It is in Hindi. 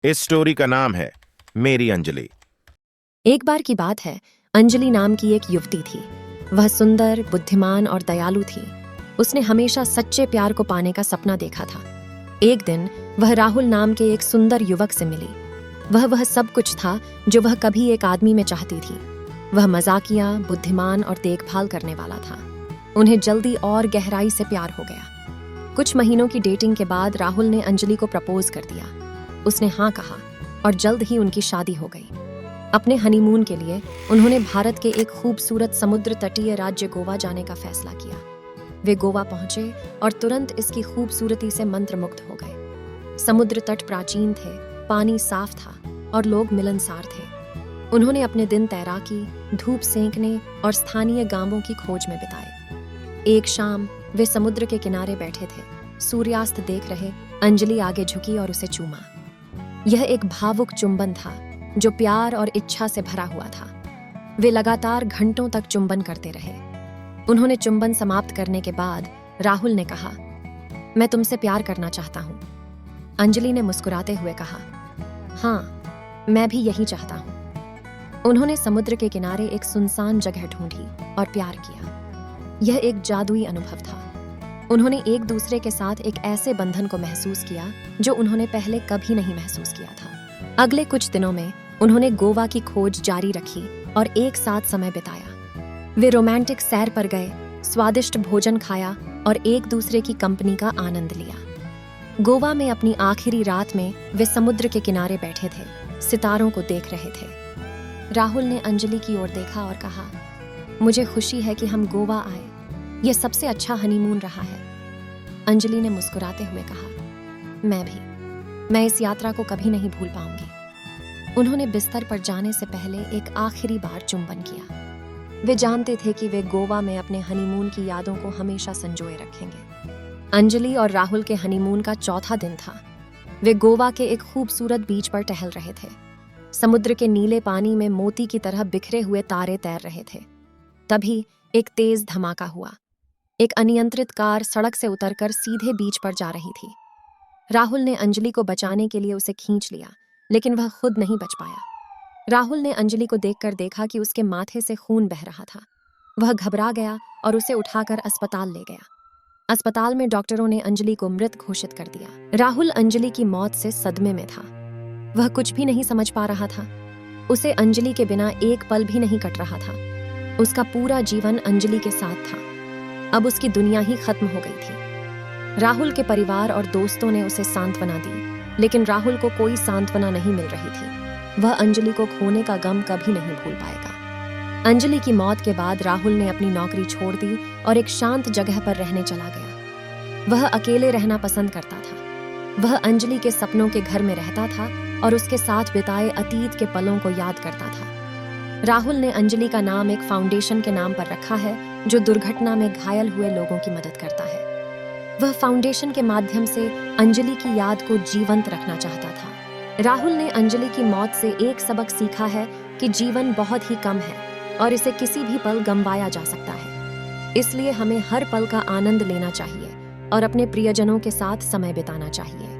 इस स्टोरी का नाम है मेरी अंजलि। एक बार की बात है, अंजलि नाम की एक युवती थी। वह सुंदर, बुद्धिमान और दयालु थी। उसने हमेशा सच्चे प्यार को पाने का सपना देखा था। एक दिन वह राहुल नाम के एक सुंदर युवक से मिली। वह सब कुछ था जो वह कभी एक आदमी में चाहती थी। वह मजाकिया, बुद्धिमान और देखभाल करने वाला था। उन्हें जल्दी और गहराई से प्यार हो गया। कुछ महीनों की डेटिंग के बाद राहुल ने अंजलि को प्रपोज कर दिया। उसने हाँ कहा और जल्द ही उनकी शादी हो गई। अपने हनीमून के लिए उन्होंने भारत के एक खूबसूरत समुद्र तटीय राज्य गोवा जाने का फैसला किया। वे गोवा पहुंचे और तुरंत इसकी खूबसूरती से मंत्रमुग्ध हो गए। समुद्र तट प्राचीन थे, पानी साफ था और लोग मिलनसार थे। उन्होंने अपने दिन तैराकी, धूप सेंकने और स्थानीय गांवों की खोज में बिताए। एक शाम वे समुद्र के किनारे बैठे थे, सूर्यास्त देख रहे। अंजलि आगे झुकी और उसे चूमा। यह एक भावुक चुंबन था जो प्यार और इच्छा से भरा हुआ था। वे लगातार घंटों तक चुंबन करते रहे। उन्होंने चुंबन समाप्त करने के बाद राहुल ने कहा, मैं तुमसे प्यार करना चाहता हूँ। अंजलि ने मुस्कुराते हुए कहा, हाँ, मैं भी यही चाहता हूँ। उन्होंने समुद्र के किनारे एक सुनसान जगह ढूंढी और प्यार किया। यह एक जादुई अनुभव था। उन्होंने एक दूसरे के साथ एक ऐसे बंधन को महसूस किया जो उन्होंने पहले कभी नहीं महसूस किया था। अगले कुछ दिनों में उन्होंने गोवा की खोज जारी रखी और एक साथ समय बिताया। वे रोमांटिक सैर पर गए, स्वादिष्ट भोजन खाया और एक दूसरे की कंपनी का आनंद लिया। गोवा में अपनी आखिरी रात में वे समुद्र के किनारे बैठे थे, सितारों को देख रहे थे। राहुल ने अंजलि की ओर देखा और कहा, मुझे खुशी है कि हम गोवा आए। यह सबसे अच्छा हनीमून रहा है। अंजलि ने मुस्कुराते हुए कहा, मैं भी। मैं इस यात्रा को कभी नहीं भूल पाऊंगी। उन्होंने बिस्तर पर जाने से पहले एक आखिरी बार चुंबन किया। वे जानते थे कि वे गोवा में अपने हनीमून की यादों को हमेशा संजोए रखेंगे। अंजलि और राहुल के हनीमून का चौथा दिन था। वे गोवा के एक खूबसूरत बीच पर टहल रहे थे। समुद्र के नीले पानी में मोती की तरह बिखरे हुए तारे तैर रहे थे। तभी एक तेज धमाका हुआ। एक अनियंत्रित कार सड़क से उतरकर सीधे बीच पर जा रही थी। राहुल ने अंजलि को बचाने के लिए उसे खींच लिया, लेकिन वह खुद नहीं बच पाया। राहुल ने अंजलि को देखकर देखा कि उसके माथे से खून बह रहा था। वह घबरा गया और उसे उठाकर अस्पताल ले गया। अस्पताल में डॉक्टरों ने अंजलि को मृत घोषित कर दिया। राहुल अंजलि की मौत से सदमे में था। वह कुछ भी नहीं समझ पा रहा था। उसे अंजलि के बिना एक पल भी नहीं कट रहा था। उसका पूरा जीवन अंजलि के साथ था। अब उसकी दुनिया ही खत्म हो गई थी। राहुल के परिवार और दोस्तों ने उसे सांत्वना दी, लेकिन राहुल को कोई सांत्वना नहीं मिल रही थी। वह अंजलि को खोने का गम कभी नहीं भूल पाएगा। अंजलि की मौत के बाद राहुल ने अपनी नौकरी छोड़ दी और एक शांत जगह पर रहने चला गया। वह अकेले रहना पसंद करता था। वह अंजलि के सपनों के घर में रहता था और उसके साथ बिताए अतीत के पलों को याद करता था। राहुल ने अंजलि का नाम एक फाउंडेशन के नाम पर रखा है जो दुर्घटना में घायल हुए लोगों की मदद करता है। वह फाउंडेशन के माध्यम से अंजलि की याद को जीवंत रखना चाहता था। राहुल ने अंजलि की मौत से एक सबक सीखा है कि जीवन बहुत ही कम है और इसे किसी भी पल गंवाया जा सकता है। इसलिए हमें हर पल का आनंद लेना चाहिए और अपने प्रियजनों के साथ समय बिताना चाहिए।